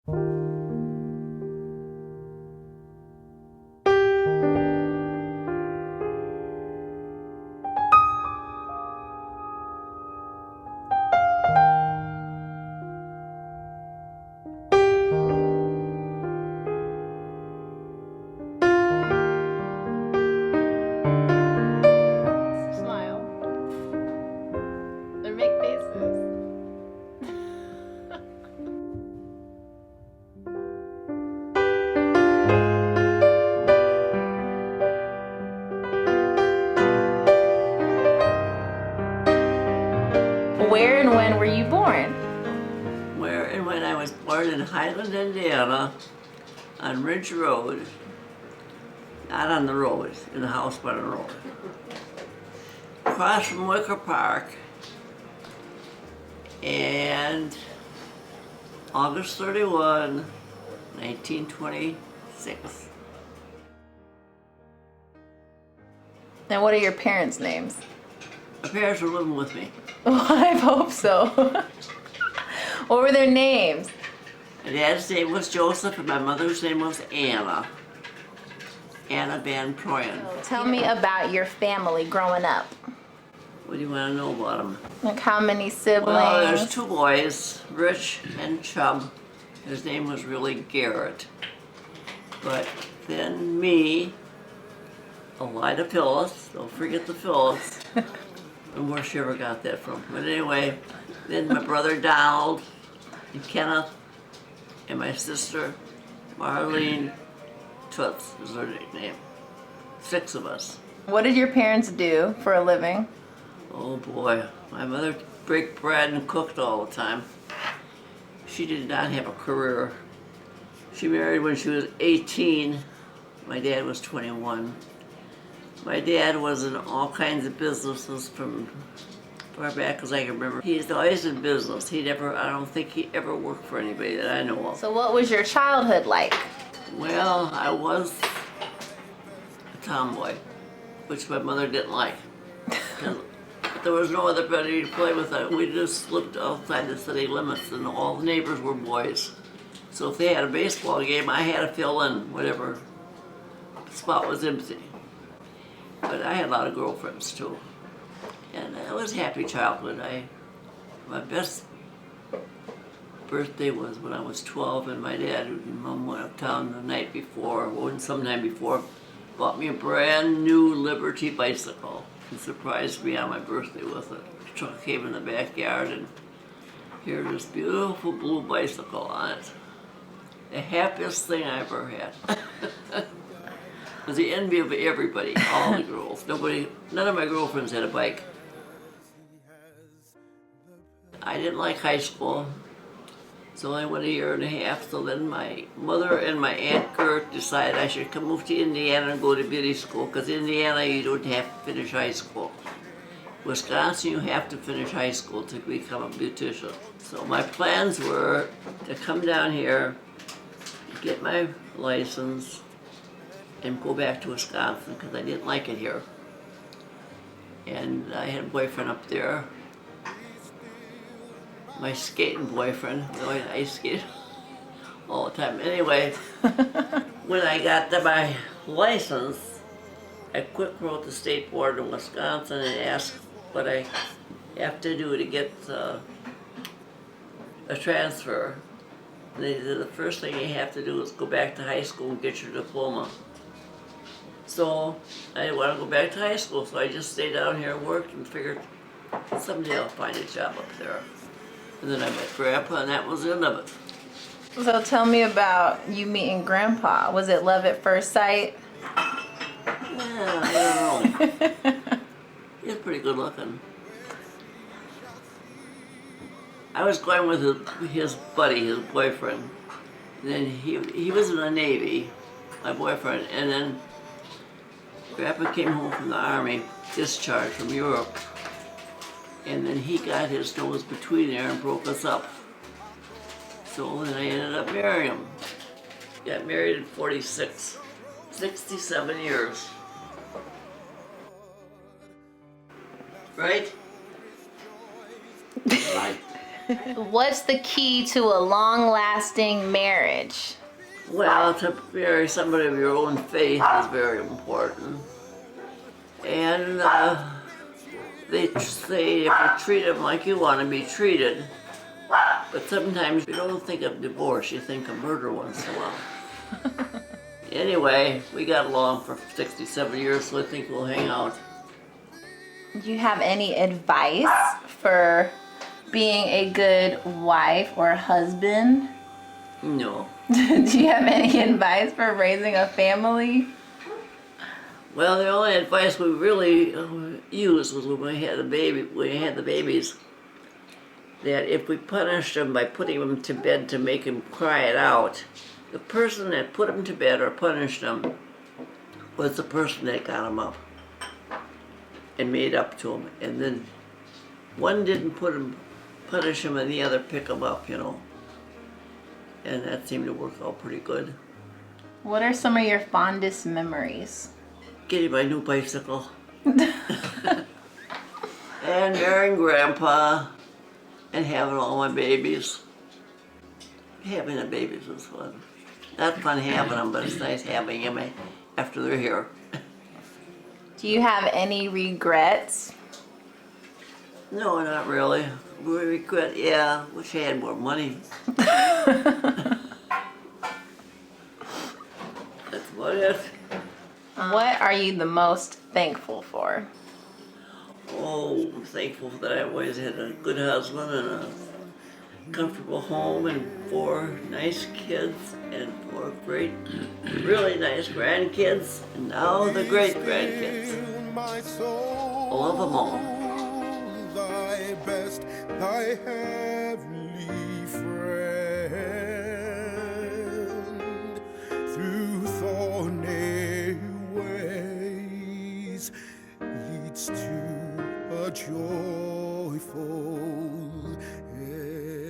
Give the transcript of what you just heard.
Where and when were you born? Where and when I was born in Highland, Indiana, on Ridge Road. Not on the road, in the house by the road. Across from Wicker Park. And August 31, 1926. And what are your parents' names? My parents were living with me. Well, I hope so. What were their names? My dad's name was Joseph and my mother's name was Anna. Anna Van Proyen. Tell me about your family growing up. What do you want to know about them? Like how many siblings? Well, there's two boys, Rich and Chubb. His name was really Garrett. But then me, Alyda Phyllis, don't forget the Phyllis. And where she ever got that from. But anyway, then my brother Donald and Kenneth and my sister Marlene Toots is her nickname. 6 of us. What did your parents do for a living? Oh boy, my mother baked bread and cooked all the time. She did not have a career. She married when she was 18. My dad was 21. My dad was in all kinds of businesses from far back as I can remember. He's always in business. I don't think he ever worked for anybody that I know of. So what was your childhood like? Well, I was a tomboy, which my mother didn't like. There was no other buddy to play with. We just lived outside the city limits and all the neighbors were boys. So if they had a baseball game, I had to fill in whatever spot was empty. But I had a lot of girlfriends too. And it was a happy childhood. My best birthday was when I was 12 and my dad and mom went uptown the night before, or sometime before, bought me a brand new Liberty bicycle and surprised me on my birthday with it. The truck came in the backyard and here's this beautiful blue bicycle on it. The happiest thing I ever had. It was the envy of everybody, all the girls. None of my girlfriends had a bike. I didn't like high school, so I went a year and a half. So then my mother and my Aunt Gert decided I should come move to Indiana and go to beauty school, because Indiana you don't have to finish high school. Wisconsin you have to finish high school to become a beautician. So my plans were to come down here, get my license, and go back to Wisconsin because I didn't like it here. And I had a boyfriend up there. My skating boyfriend, I skated all the time. Anyway, when I got my license, I quick wrote the state board in Wisconsin and asked what I have to do to get a transfer. And they said the first thing you have to do is go back to high school and get your diploma. So I didn't want to go back to high school, so I just stayed down here and worked and figured someday I'll find a job up there. And then I met Grandpa, and that was the end of it. So tell me about you meeting Grandpa. Was it love at first sight? Yeah, I don't know. He was pretty good looking. I was going with his buddy, his boyfriend. And then he was in the Navy, my boyfriend, and then Grandpa came home from the Army, discharged from Europe, and then he got his nose between there and broke us up. So then I ended up marrying him. Got married at 46, 67 years. Right? Right. What's the key to a long-lasting marriage? Well, to marry somebody of your own faith is very important. And they say if you treat them like you want to be treated, but sometimes you don't think of divorce, you think of murder once in a while. Anyway, we got along for 67 years, so I think we'll hang out. Do you have any advice for being a good wife or husband? No. Do you have any advice for raising a family? Well, the only advice we really used was when we had the babies, that if we punished them by putting them to bed to make them cry it out, the person that put them to bed or punished them was the person that got them up and made up to them. And then one didn't punish them and the other pick them up, you know. And that seemed to work out pretty good. What are some of your fondest memories? Getting my new bicycle. And marrying Grandpa and having all my babies. Having the babies was fun. Not fun having them, but it's nice having them after they're here. Do you have any regrets? No, not really. We regret, yeah, wish I had more money. That's about it. What are you the most thankful for? Oh, I'm thankful that I always had a good husband and a comfortable home and 4 nice kids and 4 great, really nice grandkids, and now the great grandkids. I love them all. Thy best, thy heavenly friend, through thorny ways leads to a joyful end.